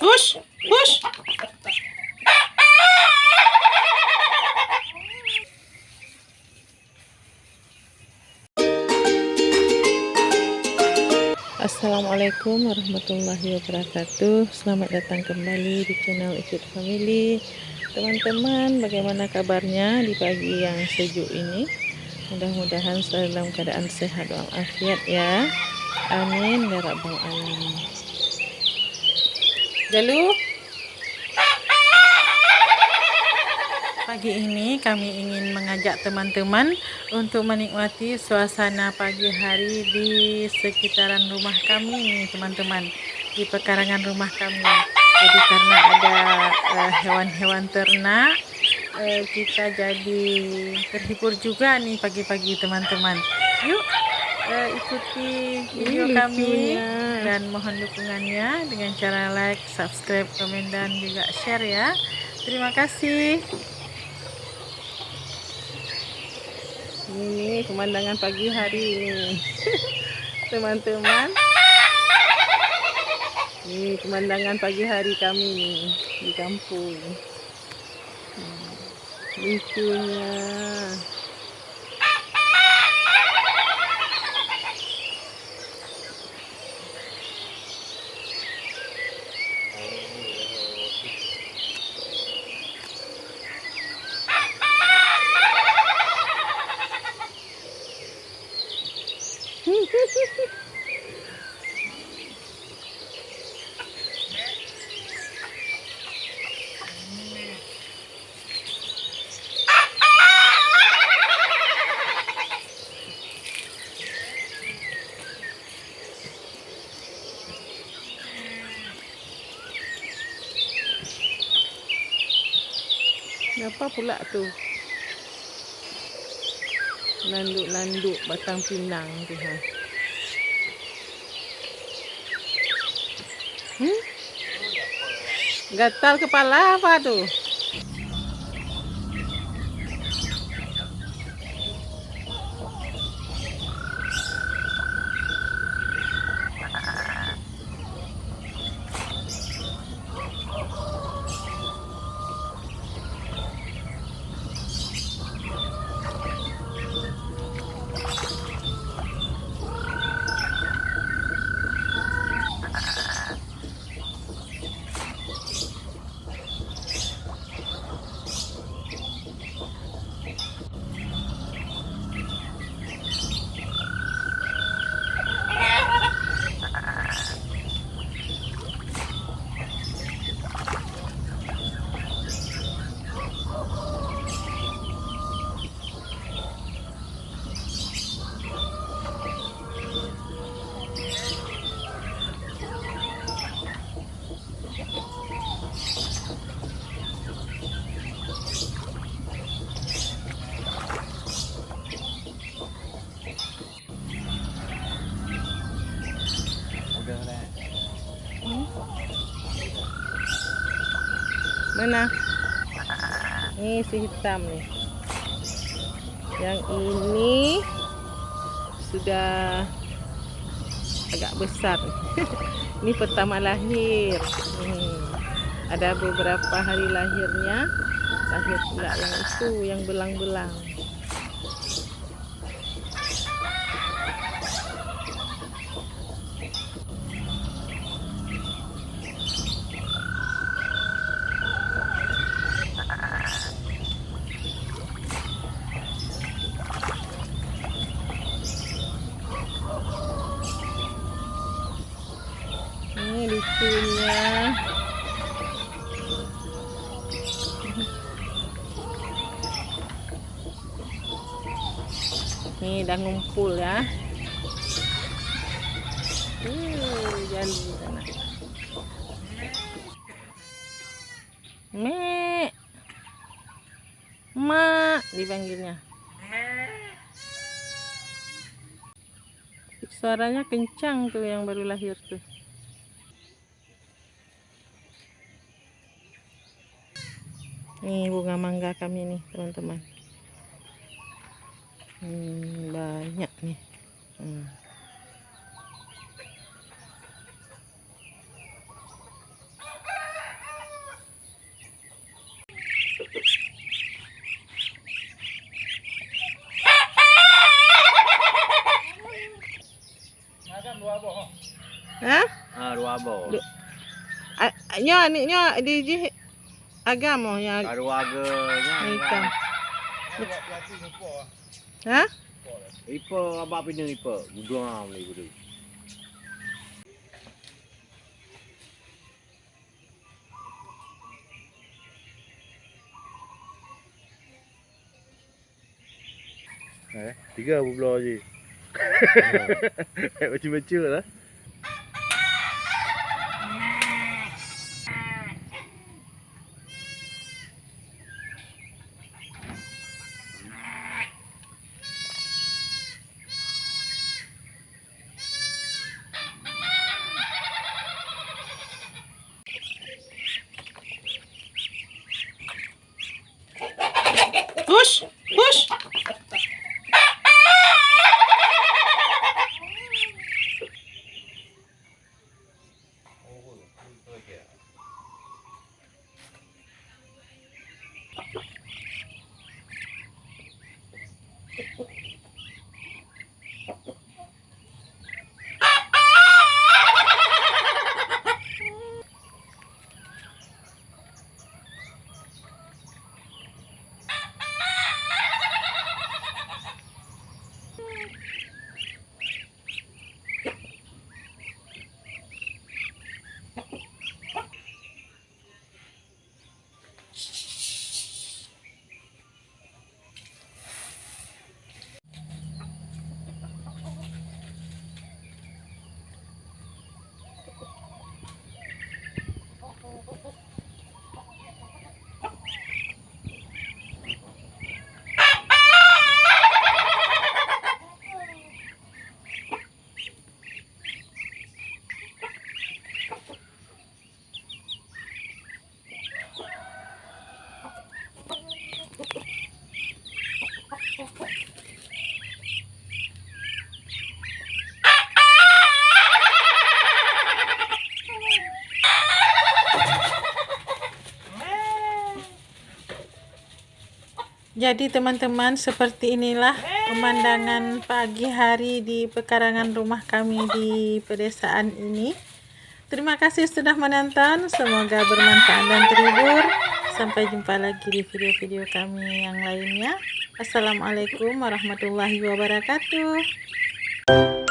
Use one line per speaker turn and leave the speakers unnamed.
Push, push. Assalamualaikum warahmatullahi wabarakatuh. Selamat datang kembali di channel Ikut Family. Teman-teman, bagaimana kabarnya di pagi yang sejuk ini? Mudah-mudahan selalu dalam keadaan sehat walafiat ya. Amin ya rabbal alamin. Jalu, pagi ini kami ingin mengajak teman-teman untuk menikmati suasana pagi hari di sekitaran rumah kami nih teman-teman, di pekarangan rumah kami. Jadi karena ada hewan-hewan ternak, kita jadi terhibur juga nih pagi-pagi teman-teman. Yuk ikuti video kami dan mohon dukungannya dengan cara like, subscribe, komen, dan juga share ya. Terima kasih. Ini pemandangan pagi hari ini teman-teman. Ini pemandangan pagi hari kami nih di kampung. Lucunya. Apa pula tuh? Nanduk-nanduk batang pinang tu ha. Gatal kepala apa tuh? Mana? Ini si hitam nih. Yang ini sudah agak besar. Ini pertama lahir. Ada beberapa hari lahirnya. Lahir pula yang itu, yang belang-belang. Ini lucunya. Nih udah ngumpul ya. Jalan di sana. Mek. Mak dipanggilnya. Suaranya kencang tuh yang baru lahir tuh. Nih bunga mangga kami nih teman-teman. Banyak nih. Hah?
Ruabo.
Nya di agama nya.
Keluarganya.
Ikan. Hah?
Ipa abang pindah ipa. Gudang ni gudang. Tiga belah je. Baca-baca lah.
Push, push. Jadi teman-teman, seperti inilah pemandangan pagi hari di pekarangan rumah kami di pedesaan ini. Terima kasih sudah menonton, semoga bermanfaat dan terhibur. Sampai jumpa lagi di video-video kami yang lainnya. Assalamualaikum warahmatullahi wabarakatuh.